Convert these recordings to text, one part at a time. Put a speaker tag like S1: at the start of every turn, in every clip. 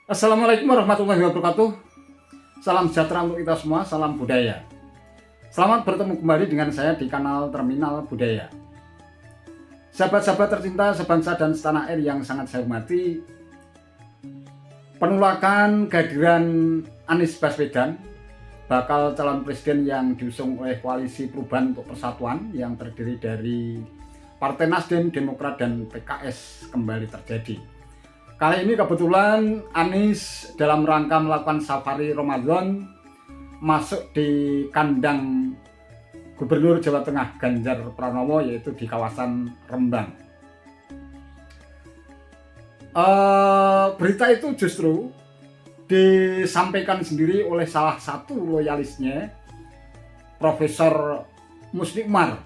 S1: Assalamualaikum warahmatullahi wabarakatuh. Salam sejahtera untuk kita semua, salam budaya. Selamat bertemu kembali dengan saya di kanal Terminal Budaya. Sahabat-sahabat tercinta sebangsa dan setanah air yang sangat saya hormati, penolakan kehadiran Anies Baswedan, bakal calon presiden yang diusung oleh Koalisi Perubahan untuk Persatuan yang terdiri dari Partai Nasdem, Demokrat, dan PKS kembali terjadi. Kali ini kebetulan Anies dalam rangka melakukan safari Ramadan masuk di kandang Gubernur Jawa Tengah Ganjar Pranowo, yaitu di kawasan Rembang. Berita itu justru disampaikan sendiri oleh salah satu loyalisnya, Profesor Musni Umar,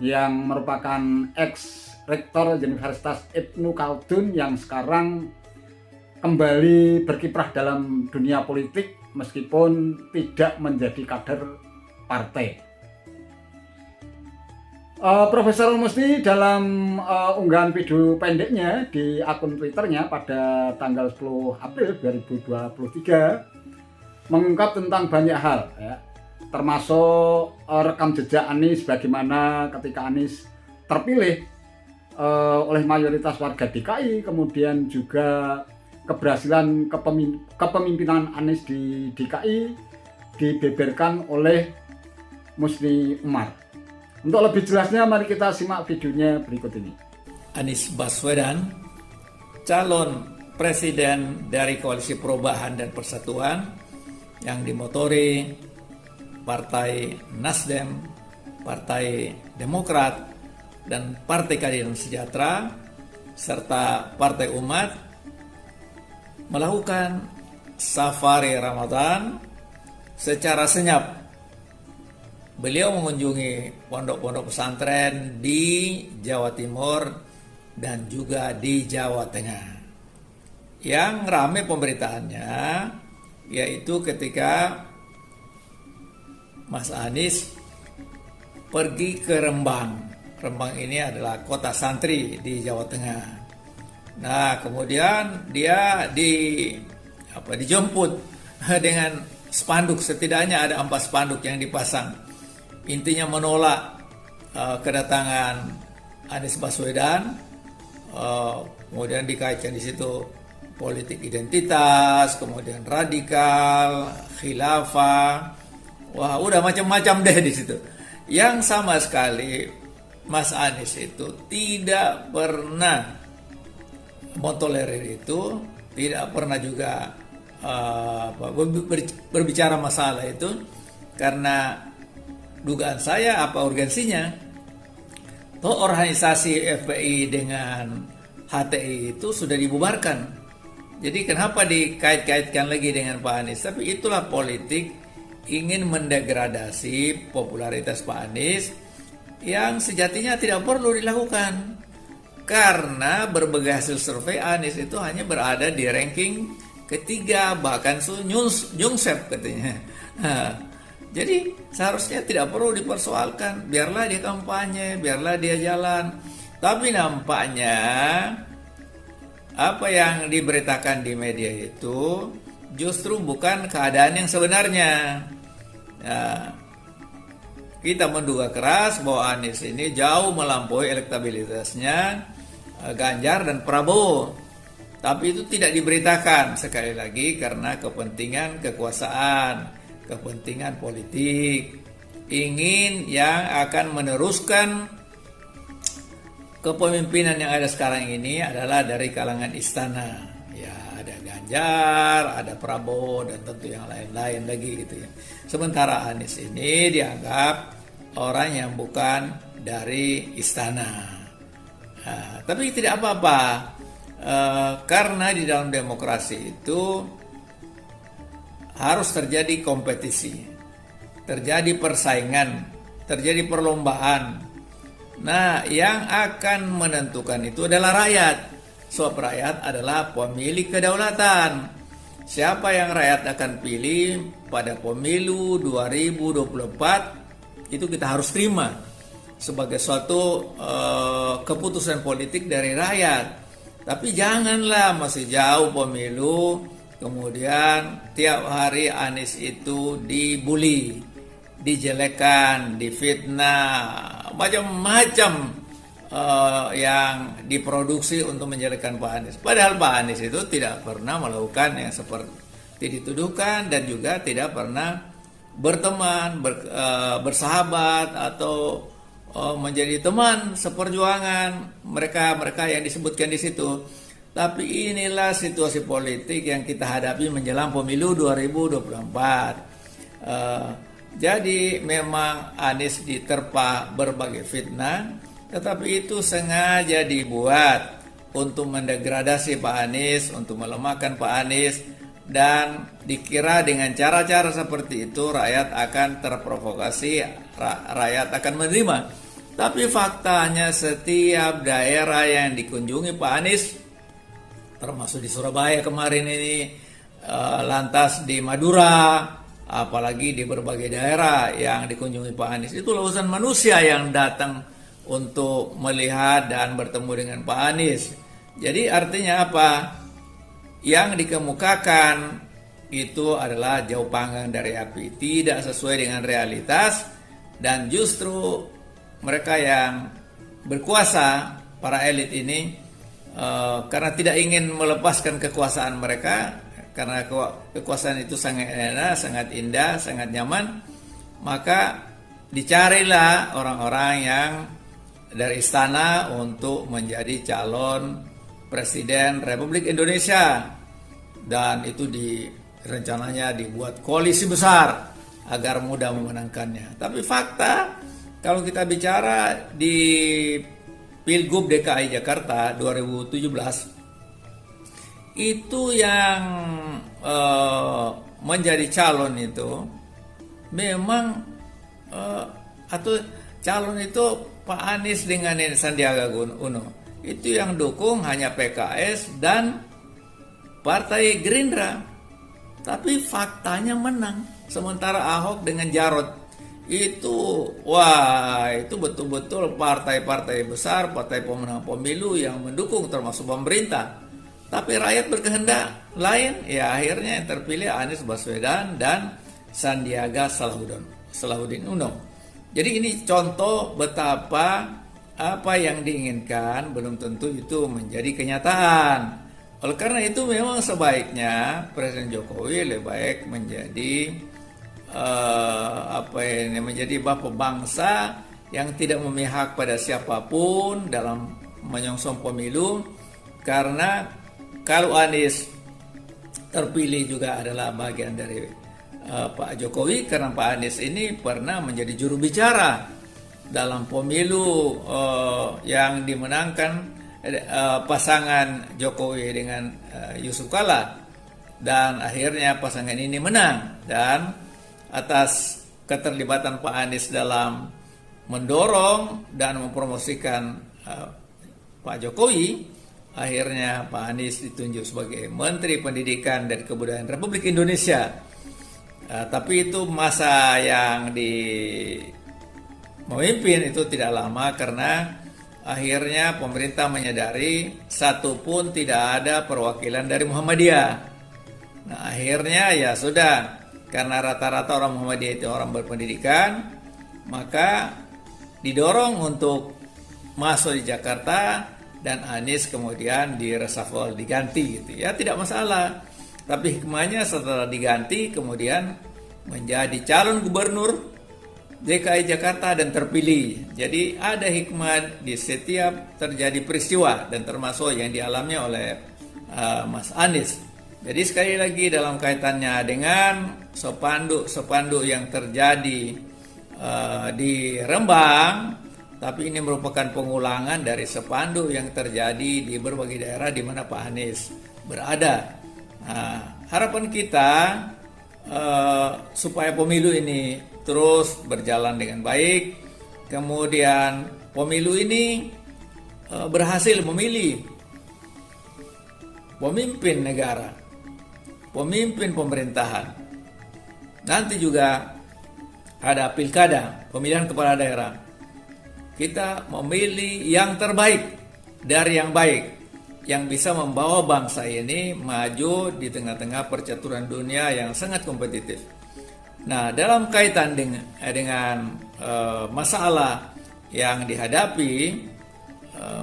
S1: yang merupakan ex-rektor Universitas Ibnu Khaldun yang sekarang kembali berkiprah dalam dunia politik meskipun tidak menjadi kader partai. Profesor Musni dalam unggahan video pendeknya di akun Twitternya pada tanggal 10 April 2023 mengungkap tentang banyak hal, ya, termasuk rekam jejak Anies, bagaimana ketika Anies terpilih oleh mayoritas warga DKI, kemudian juga keberhasilan kepemimpinan Anies di DKI dibeberkan oleh Musni Umar. Untuk lebih jelasnya, mari kita simak videonya berikut ini.
S2: Anies Baswedan, calon presiden dari Koalisi Perubahan dan Persatuan yang dimotori Partai Nasdem, Partai Demokrat, dan Partai Keadilan Sejahtera, serta Partai Umat, melakukan safari Ramadan secara senyap. Beliau mengunjungi pondok-pondok pesantren di Jawa Timur dan juga di Jawa Tengah. Yang ramai pemberitaannya yaitu ketika Mas Anies pergi ke Rembang. Rembang ini adalah kota santri di Jawa Tengah. Nah, kemudian dia dijemput dengan spanduk, setidaknya ada 4 spanduk yang dipasang. Intinya menolak kedatangan Anies Baswedan. Kemudian dikaitkan di situ politik identitas, kemudian radikal, khilafah. Wah, udah macam-macam deh di situ. Yang sama sekali Mas Anies itu tidak pernah mentolerir itu, tidak pernah juga berbicara masalah itu, karena dugaan saya apa urgensinya? Toh organisasi FPI dengan HTI itu sudah dibubarkan. Jadi kenapa dikait-kaitkan lagi dengan Pak Anies? Tapi itulah politik, ingin mendegradasi popularitas Pak Anies yang sejatinya tidak perlu dilakukan. Karena berbagai hasil survei Anies itu hanya berada di ranking ketiga, bahkan nyungsep katanya. Jadi seharusnya tidak perlu dipersoalkan, biarlah dia kampanye, biarlah dia jalan. Tapi nampaknya apa yang diberitakan di media itu justru bukan keadaan yang sebenarnya. Ya, kita menduga keras bahwa Anies ini jauh melampaui elektabilitasnya Ganjar dan Prabowo. Tapi itu tidak diberitakan, sekali lagi karena kepentingan kekuasaan, kepentingan politik, ingin yang akan meneruskan kepemimpinan yang ada sekarang ini adalah dari kalangan istana. Ya, ada Ganjar, ada Prabowo, dan tentu yang lain-lain lagi gitu ya. Sementara Anies ini dianggap orang yang bukan dari istana. Nah, tapi tidak apa-apa, karena di dalam demokrasi itu harus terjadi kompetisi, terjadi persaingan, terjadi perlombaan. Nah, yang akan menentukan itu adalah rakyat. Sebab rakyat adalah pemilik kedaulatan. Siapa yang rakyat akan pilih pada pemilu 2024 itu kita harus terima sebagai suatu keputusan politik dari rakyat. Tapi janganlah masih jauh pemilu, kemudian tiap hari Anies itu dibully, dijelekan, difitnah, macam-macam yang diproduksi untuk menjelekan Pak Anies. Padahal Pak Anies itu tidak pernah melakukan yang seperti dituduhkan dan juga tidak pernah berteman, bersahabat atau menjadi teman seperjuangan mereka yang disebutkan di situ. Tapi inilah situasi politik yang kita hadapi menjelang pemilu 2024. Jadi memang Anies diterpa berbagai fitnah, tetapi itu sengaja dibuat untuk mendegradasi Pak Anies, untuk melemahkan Pak Anies, dan dikira dengan cara-cara seperti itu rakyat akan terprovokasi, rakyat akan menerima. Tapi faktanya setiap daerah yang dikunjungi Pak Anies, termasuk di Surabaya kemarin ini, lantas di Madura, apalagi di berbagai daerah yang dikunjungi Pak Anies, itu lausan manusia yang datang untuk melihat dan bertemu dengan Pak Anies. Jadi artinya apa? Yang dikemukakan itu adalah jauh panggang dari api, tidak sesuai dengan realitas, dan justru mereka yang berkuasa, para elit ini, karena tidak ingin melepaskan kekuasaan mereka, karena kekuasaan itu sangat enak, sangat indah, sangat nyaman, maka dicarilah orang-orang yang dari istana untuk menjadi calon Presiden Republik Indonesia, dan itu rencananya dibuat koalisi besar agar mudah memenangkannya. Tapi fakta, kalau kita bicara di Pilgub DKI Jakarta 2017, itu yang menjadi calon itu memang atau calon itu Pak Anies dengan Sandiaga Uno, itu yang dukung hanya PKS dan Partai Gerindra. Tapi faktanya menang. Sementara Ahok dengan Jarot itu, itu betul-betul partai-partai besar, partai pemenang pemilu yang mendukung, termasuk pemerintah. Tapi rakyat berkehendak lain, ya akhirnya yang terpilih Anies Baswedan dan Sandiaga Salahuddin Uno. Jadi ini contoh betapa apa yang diinginkan belum tentu itu menjadi kenyataan. Oleh karena itu memang sebaiknya Presiden Jokowi lebih baik menjadi menjadi bapak bangsa yang tidak memihak pada siapapun dalam menyongsong pemilu, karena kalau Anies terpilih juga adalah bagian dari Pak Jokowi, karena Pak Anies ini pernah menjadi juru bicara dalam pemilu yang dimenangkan pasangan Jokowi dengan Yusuf Kala, dan akhirnya pasangan ini menang. Dan atas keterlibatan Pak Anies dalam mendorong dan mempromosikan Pak Jokowi, akhirnya Pak Anies ditunjuk sebagai Menteri Pendidikan dan Kebudayaan Republik Indonesia. Tapi itu masa yang memimpin itu tidak lama, karena akhirnya pemerintah menyadari satupun tidak ada perwakilan dari Muhammadiyah. Nah akhirnya ya sudah, karena rata-rata orang Muhammadiyah itu orang berpendidikan, maka didorong untuk masuk di Jakarta, dan Anies kemudian direshuffle, diganti gitu ya, tidak masalah. Tapi hikmahnya setelah diganti kemudian menjadi calon gubernur DKI Jakarta dan terpilih. Jadi ada hikmah di setiap terjadi peristiwa, dan termasuk yang dialami oleh Mas Anies. Jadi sekali lagi dalam kaitannya dengan spanduk yang terjadi di Rembang, tapi ini merupakan pengulangan dari spanduk yang terjadi di berbagai daerah di mana Pak Anies berada. Nah, harapan kita supaya pemilu ini terus berjalan dengan baik, kemudian pemilu ini berhasil memilih pemimpin negara, pemimpin pemerintahan. Nanti juga ada pilkada, pemilihan kepala daerah. Kita memilih yang terbaik dari yang baik, yang bisa membawa bangsa ini maju di tengah-tengah percaturan dunia yang sangat kompetitif. Nah, dalam kaitan dengan masalah yang dihadapi,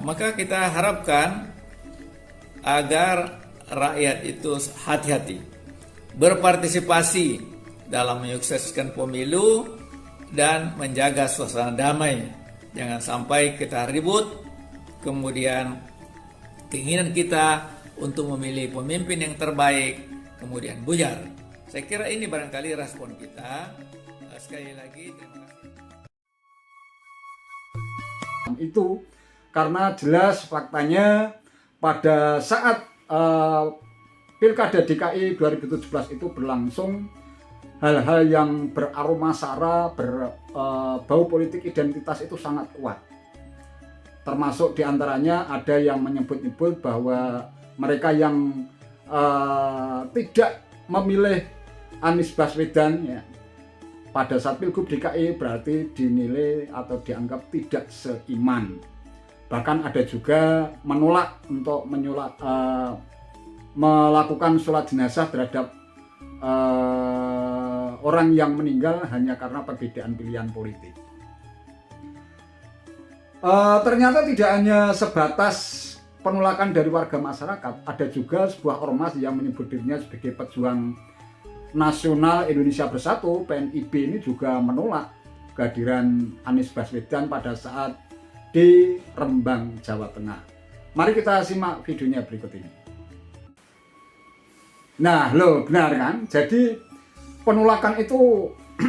S2: maka kita harapkan agar rakyat itu hati-hati, berpartisipasi dalam menyukseskan pemilu dan menjaga suasana damai. Jangan sampai kita ribut, kemudian keinginan kita untuk memilih pemimpin yang terbaik kemudian buyar. Saya kira ini barangkali respon kita. Sekali lagi terima kasih.
S1: Itu karena jelas faktanya pada saat Pilkada DKI 2017 itu berlangsung, hal-hal yang beraroma sara, berbau politik identitas itu sangat kuat. Termasuk diantaranya ada yang menyebut-nyebut bahwa mereka yang tidak memilih Anies Baswedan ya, pada saat Pilgub DKI berarti dinilai atau dianggap tidak seiman. Bahkan ada juga menolak untuk melakukan sholat jenazah terhadap orang yang meninggal hanya karena perbedaan pilihan politik. Ternyata tidak hanya sebatas penolakan dari warga masyarakat, ada juga sebuah ormas yang menyebut dirinya sebagai pejuang nasional Indonesia Bersatu, PNIB, ini juga menolak kehadiran Anies Baswedan pada saat di Rembang, Jawa Tengah. Mari kita simak videonya berikut ini. Nah, benar kan? Jadi penolakan itu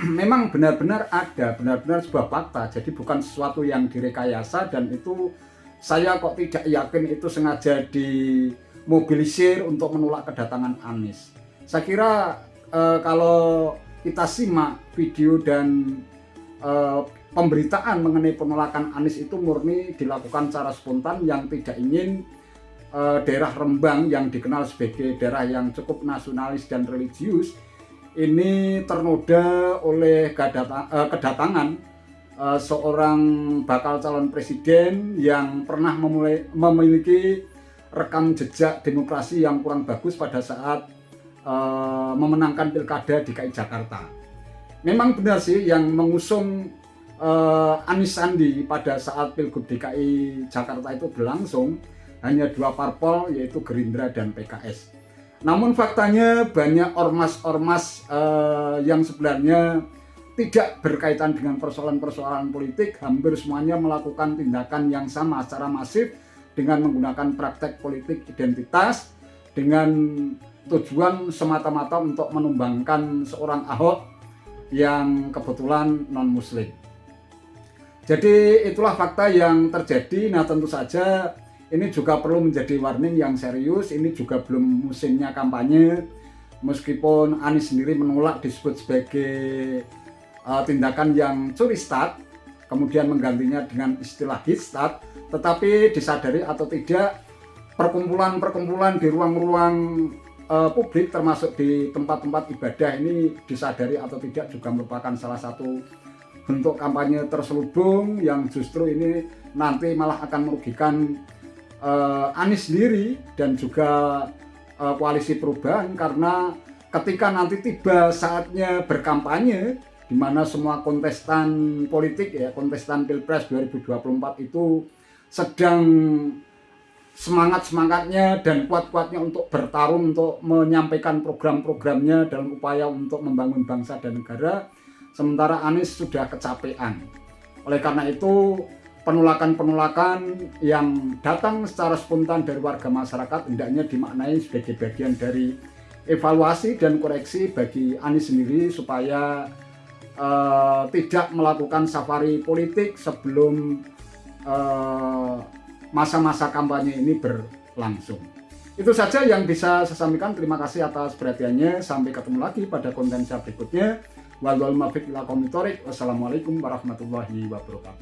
S1: memang benar-benar ada, benar-benar sebuah fakta. Jadi bukan sesuatu yang direkayasa, dan itu saya kok tidak yakin itu sengaja dimobilisir untuk menolak kedatangan Anies. Saya kira kalau kita simak video dan pemberitaan mengenai penolakan Anies itu murni dilakukan secara spontan, yang tidak ingin daerah Rembang yang dikenal sebagai daerah yang cukup nasionalis dan religius ini ternoda oleh kedatangan seorang bakal calon presiden yang pernah memiliki rekam jejak demokrasi yang kurang bagus pada saat memenangkan Pilkada DKI Jakarta. Memang benar sih yang mengusung Anies Sandi pada saat Pilgub DKI Jakarta itu berlangsung hanya dua parpol, yaitu Gerindra dan PKS. Namun faktanya banyak ormas-ormas yang sebenarnya tidak berkaitan dengan persoalan-persoalan politik, hampir semuanya melakukan tindakan yang sama secara masif dengan menggunakan praktek politik identitas dengan tujuan semata-mata untuk menumbangkan seorang Ahok yang kebetulan non-muslim. Jadi itulah fakta yang terjadi. Nah, tentu saja ini juga perlu menjadi warning yang serius. Ini juga belum musimnya kampanye. Meskipun Anies sendiri menolak disebut sebagai tindakan yang curi start, kemudian menggantinya dengan istilah hit start, tetapi disadari atau tidak, perkumpulan-perkumpulan di ruang-ruang publik termasuk di tempat-tempat ibadah ini disadari atau tidak juga merupakan salah satu bentuk kampanye terselubung yang justru ini nanti malah akan merugikan Anies sendiri dan juga koalisi perubahan, karena ketika nanti tiba saatnya berkampanye di mana semua kontestan politik ya, kontestan Pilpres 2024 itu sedang semangat-semangatnya dan kuat-kuatnya untuk bertarung, untuk menyampaikan program-programnya dalam upaya untuk membangun bangsa dan negara, sementara Anies sudah kecapean. Oleh karena itu, penolakan-penolakan yang datang secara spontan dari warga masyarakat hendaknya dimaknai sebagai bagian dari evaluasi dan koreksi bagi Anies sendiri supaya tidak melakukan safari politik sebelum masa-masa kampanye ini berlangsung. Itu saja yang bisa saya sampaikan. Terima kasih atas perhatiannya. Sampai ketemu lagi pada konten saya berikutnya. Wassalamualaikum warahmatullahi wabarakatuh.